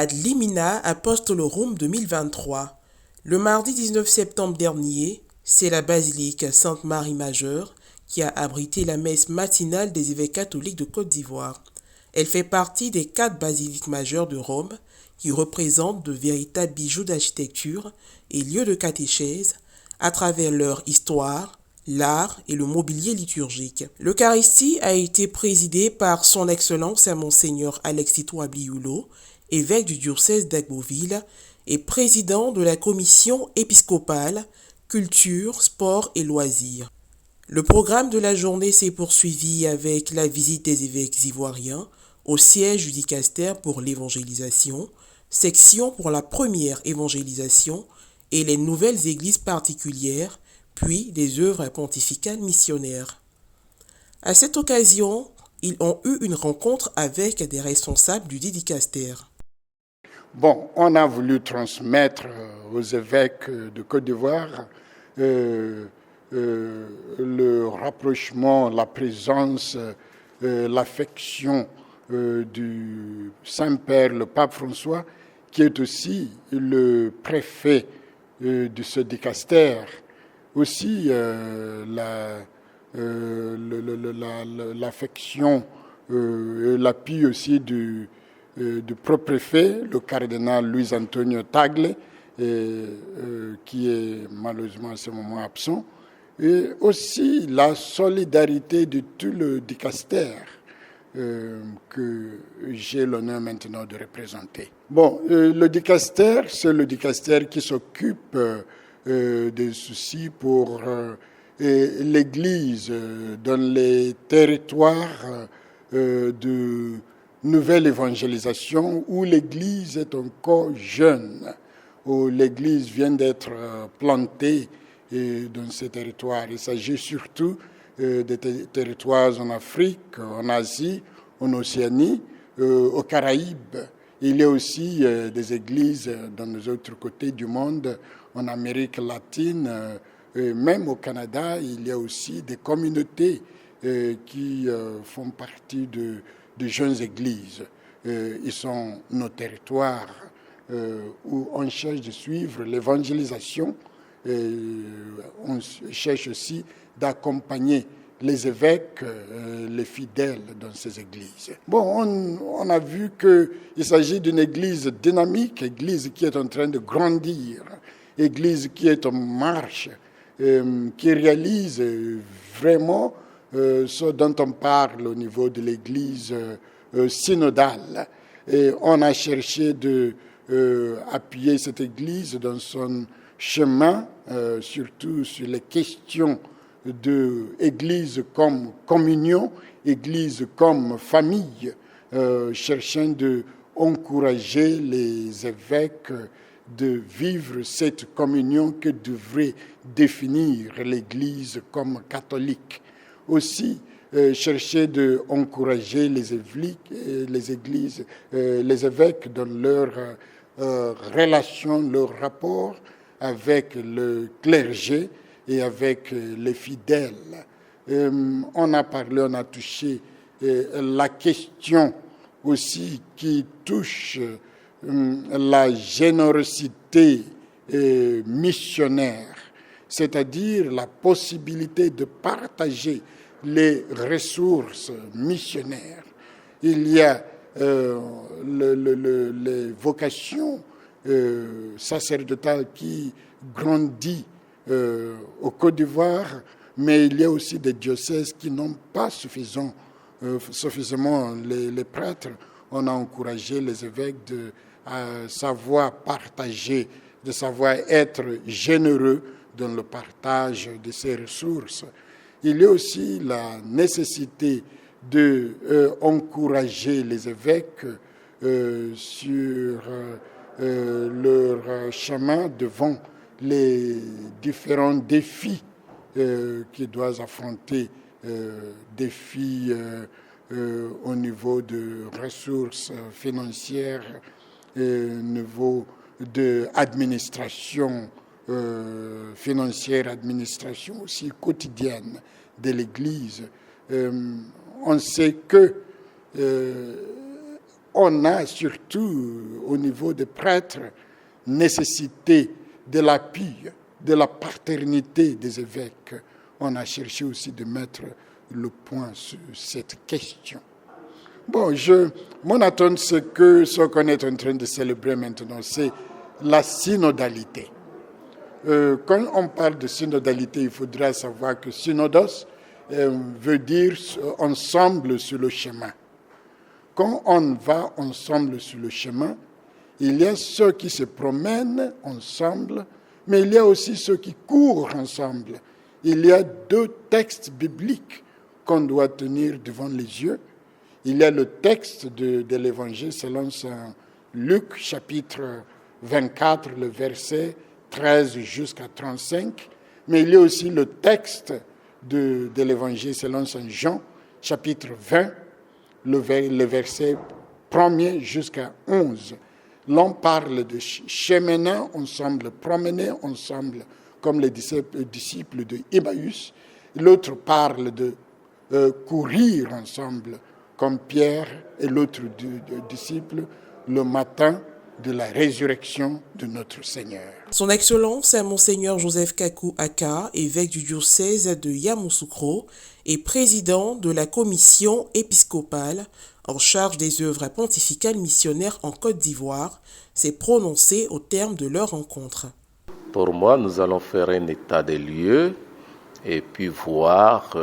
ad limina apostolorum 2023. Le mardi 19 septembre dernier, c'est la basilique Sainte-Marie Majeure qui a abrité la messe matinale des évêques catholiques de Côte d'Ivoire. Elle fait partie des 4 basiliques majeures de Rome qui représentent de véritables bijoux d'architecture et lieux de catéchèse à travers leur histoire, l'art et le mobilier liturgique. L'Eucharistie a été présidée par son Excellence Monseigneur Alexis Touablioulo, évêque du diocèse d'Agboville et président de la commission épiscopale Culture, Sport et Loisirs. Le programme de la journée s'est poursuivi avec la visite des évêques ivoiriens au siège du dicaster pour l'évangélisation, section pour la première évangélisation et les nouvelles églises particulières, puis des œuvres pontificales missionnaires. À cette occasion, ils ont eu une rencontre avec des responsables du dicaster. Bon, on a voulu transmettre aux évêques de Côte d'Ivoire le rapprochement, la présence, l'affection du Saint-Père, le pape François, qui est aussi le préfet de ce dicaster. Aussi l'affection, l'appui aussi du propre-préfet, le cardinal Luis Antonio Tagle, qui est malheureusement à ce moment absent, et aussi la solidarité de tout le dicaster que j'ai l'honneur maintenant de représenter. Bon, le dicaster, c'est le dicaster qui s'occupe des soucis pour l'Église dans les territoires de nouvelle évangélisation où l'Église est encore jeune, où l'Église vient d'être plantée dans ces territoires. Il s'agit surtout des territoires en Afrique, en Asie, en Océanie, aux Caraïbes. Il y a aussi des églises dans les autres côtés du monde, en Amérique latine, même au Canada, il y a aussi des communautés qui font partie de jeunes églises. Ils sont nos territoires où on cherche de suivre l'évangélisation. On cherche aussi d'accompagner les évêques, les fidèles dans ces églises. Bon, on a vu qu'il s'agit d'une église dynamique, église qui est en train de grandir, église qui est en marche, qui réalise vraiment ce dont on parle au niveau de l'église synodale. Et on a cherché d'appuyer cette église dans son chemin, surtout sur les questions de Église comme communion, Église comme famille, cherchant d'encourager les évêques de vivre cette communion que devrait définir l'Église comme catholique. Aussi, chercher d'encourager les évêques dans leur relation, leur rapport avec le clergé et avec les fidèles. On a parlé, on a touché la question aussi qui touche la générosité missionnaire, c'est-à-dire la possibilité de partager les ressources missionnaires. Il y a les vocations sacerdotales qui grandissent au Côte d'Ivoire, mais il y a aussi des diocèses qui n'ont pas suffisamment les prêtres. On a encouragé les évêques de savoir partager, de savoir être généreux dans le partage de ces ressources. Il y a aussi la nécessité d'encourager les évêques sur leur chemin devant les différents défis qu'ils doivent affronter, défis au niveau de ressources financières, au niveau de administration financière, administration aussi quotidienne de l'Église. On sait que on a surtout au niveau des prêtres nécessité de l'appui, de la paternité des évêques. On a cherché aussi de mettre le point sur cette question. Bon, mon attente, c'est que ce qu'on est en train de célébrer maintenant, c'est la synodalité. Quand on parle de synodalité, il faudra savoir que synodos veut dire ensemble sur le chemin. Quand on va ensemble sur le chemin, il y a ceux qui se promènent ensemble, mais il y a aussi ceux qui courent ensemble. Il y a 2 textes bibliques qu'on doit tenir devant les yeux. Il y a le texte de l'Évangile selon Saint Luc, chapitre 24, le verset 13 jusqu'à 35. Mais il y a aussi le texte de l'Évangile selon Saint Jean, chapitre 20, le verset 1er jusqu'à 11. L'on parle de cheminant ensemble, promener ensemble, comme les disciples de Emmaüs. L'autre parle de courir ensemble, comme Pierre et l'autre disciple, le matin de la résurrection de notre Seigneur. Son Excellence, Monseigneur Joseph Kaku Aka, évêque du diocèse de Yamoussoukro et président de la commission épiscopale en charge des œuvres pontificales missionnaires en Côte d'Ivoire, s'est prononcé au terme de leur rencontre. Pour moi, nous allons faire un état des lieux et puis voir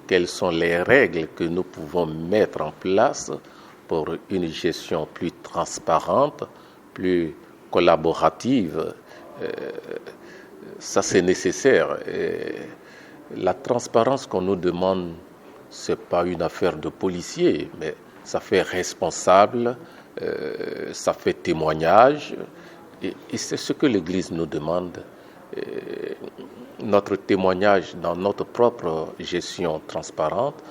quelles sont les règles que nous pouvons mettre en place pour une gestion plus transparente, plus collaborative. Ça, c'est nécessaire. Et la transparence qu'on nous demande, ce n'est pas une affaire de policier, mais ça fait responsable, ça fait témoignage. Et c'est ce que l'Église nous demande. Notre témoignage dans notre propre gestion transparente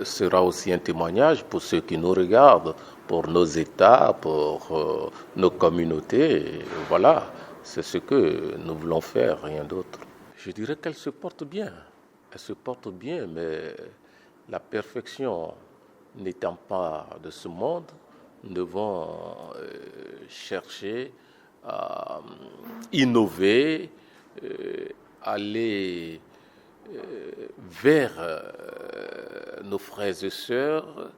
sera aussi un témoignage pour ceux qui nous regardent, pour nos États, pour nos communautés. Et voilà, c'est ce que nous voulons faire, rien d'autre. Je dirais qu'elle se porte bien. Elle se porte bien, mais la perfection n'étant pas de ce monde, nous devons chercher à innover, aller vers nos frères et sœurs,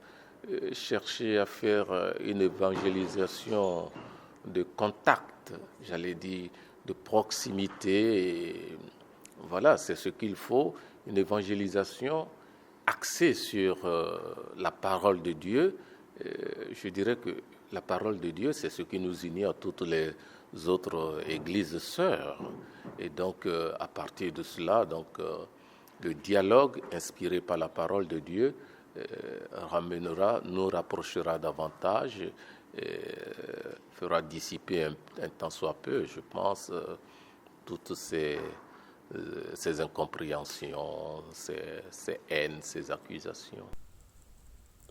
chercher à faire une évangélisation de contact, j'allais dire, de proximité. Et voilà, c'est ce qu'il faut, une évangélisation axée sur la parole de Dieu. Je dirais que la parole de Dieu, c'est ce qui nous unit à toutes les autres églises sœurs. Et donc, à partir de cela, le dialogue inspiré par la parole de Dieu nous rapprochera davantage, fera dissiper un tant soit peu, je pense, toutes ces incompréhensions, ces haines, ces accusations.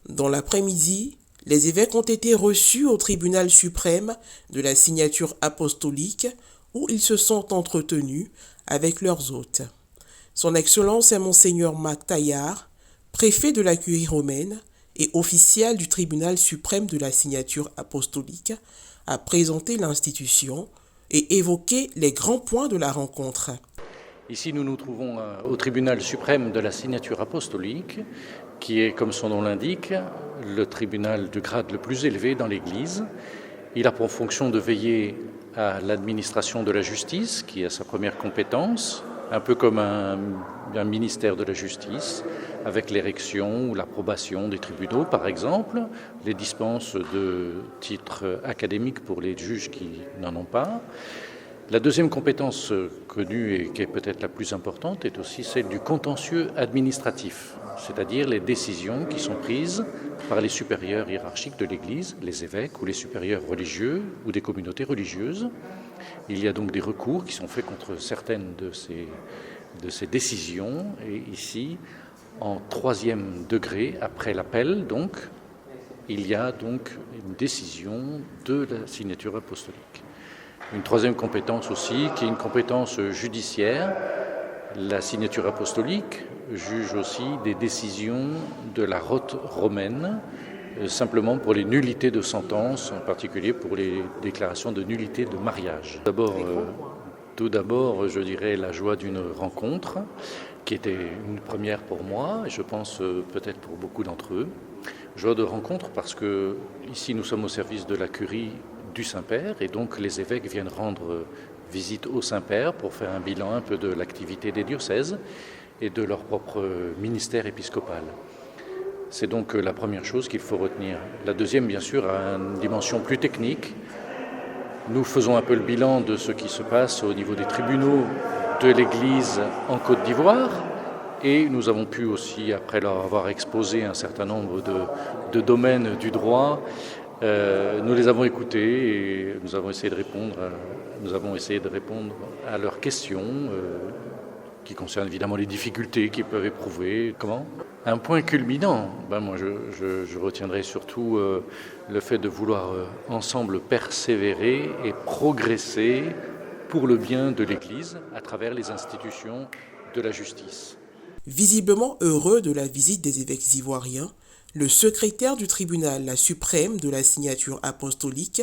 Dans l'après-midi, les évêques ont été reçus au tribunal suprême de la signature apostolique où ils se sont entretenus avec leurs hôtes. Son Excellence est Monseigneur Marc Taillard, préfet de la Curie romaine et official du tribunal suprême de la signature apostolique, a présenté l'institution et évoqué les grands points de la rencontre. Ici, nous nous trouvons au tribunal suprême de la signature apostolique, qui est, comme son nom l'indique, le tribunal de grade le plus élevé dans l'Église. Il a pour fonction de veiller à l'administration de la justice, qui a sa première compétence, un peu comme un ministère de la justice, avec l'érection ou l'approbation des tribunaux, par exemple, les dispenses de titres académiques pour les juges qui n'en ont pas. La deuxième compétence connue et qui est peut-être la plus importante est aussi celle du contentieux administratif, c'est-à-dire les décisions qui sont prises par les supérieurs hiérarchiques de l'Église, les évêques ou les supérieurs religieux ou des communautés religieuses. Il y a donc des recours qui sont faits contre certaines de ces décisions, et ici, en 3e degré, après l'appel, donc, il y a donc une décision de la signature apostolique. Une troisième compétence aussi, qui est une compétence judiciaire. La signature apostolique juge aussi des décisions de la rote romaine simplement pour les nullités de sentence, en particulier pour les déclarations de nullité de mariage. Tout d'abord, je dirais la joie d'une rencontre, qui était une première pour moi, et je pense peut-être pour beaucoup d'entre eux. Joie de rencontre parce que ici nous sommes au service de la curie du Saint-Père, et donc les évêques viennent rendre visite au Saint-Père pour faire un bilan un peu de l'activité des diocèses et de leur propre ministère épiscopal. C'est donc la première chose qu'il faut retenir. La deuxième, bien sûr, a une dimension plus technique. Nous faisons un peu le bilan de ce qui se passe au niveau des tribunaux de l'Église en Côte d'Ivoire, et nous avons pu aussi, après leur avoir exposé un certain nombre de domaines du droit, nous les avons écoutés et nous avons essayé de répondre à leurs questions, qui concernent évidemment les difficultés qu'ils peuvent éprouver. Comment ? Un point culminant, moi je retiendrai surtout le fait de vouloir ensemble persévérer et progresser pour le bien de l'Église à travers les institutions de la justice. Visiblement heureux de la visite des évêques ivoiriens, le secrétaire du tribunal suprême de la signature apostolique,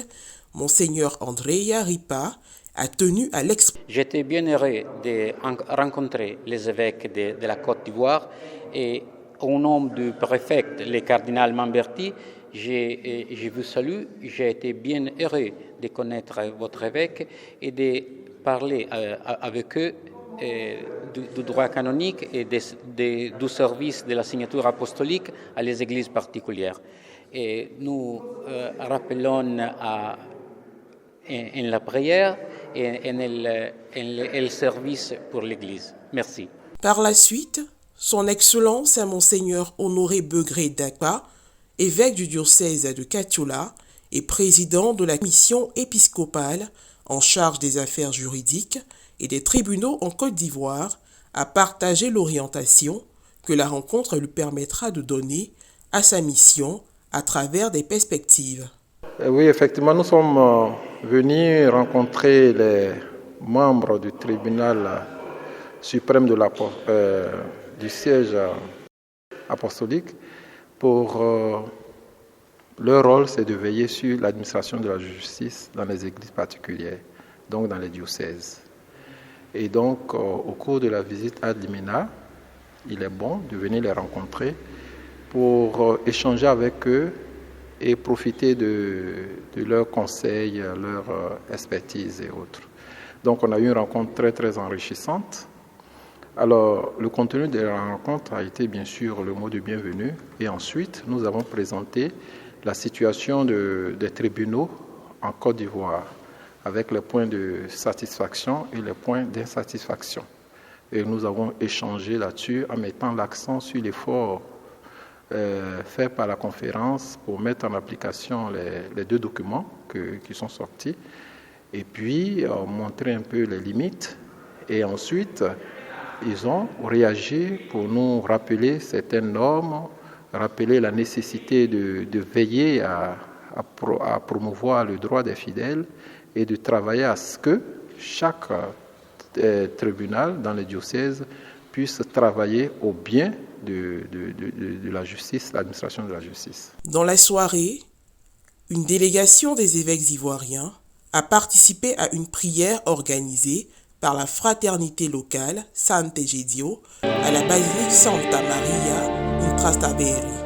Monseigneur Andrea Ripa, a tenu à l'exprimer. J'étais bien heureux de rencontrer les évêques de la Côte d'Ivoire et au nom du préfet, le cardinal Mamberti, je vous salue. J'ai été bien heureux de connaître votre évêque et de parler avec eux du droit canonique et du service de la signature apostolique à les églises particulières. Et nous rappelons en la prière et en le service pour l'Église. Merci. Par la suite, son Excellence Monseigneur Honoré Begré Dakpa, évêque du diocèse de Katiola et président de la mission épiscopale en charge des affaires juridiques et des tribunaux en Côte d'Ivoire, a partagé l'orientation que la rencontre lui permettra de donner à sa mission à travers des perspectives. Oui, effectivement, nous sommes venus rencontrer les membres du tribunal suprême du siège apostolique pour leur rôle, c'est de veiller sur l'administration de la justice dans les églises particulières, donc dans les diocèses. Et donc, au cours de la visite à Limina, il est bon de venir les rencontrer pour échanger avec eux et profiter de leurs conseils, leur expertise et autres. Donc, on a eu une rencontre très, très enrichissante. Alors, le contenu de la rencontre a été bien sûr le mot de bienvenue. Et ensuite, nous avons présenté la situation des tribunaux en Côte d'Ivoire, avec les points de satisfaction et les points d'insatisfaction. Et nous avons échangé là-dessus en mettant l'accent sur l'effort fait par la conférence pour mettre en application les deux documents qui sont sortis, et puis montrer un peu les limites. Et ensuite, ils ont réagi pour nous rappeler certaines normes, rappeler la nécessité de veiller à promouvoir le droit des fidèles et de travailler à ce que chaque tribunal dans les diocèses puisse travailler au bien de la justice, l'administration de la justice. Dans la soirée, une délégation des évêques ivoiriens a participé à une prière organisée par la fraternité locale Sant'Egidio à la basilique Santa Maria in Trastevere.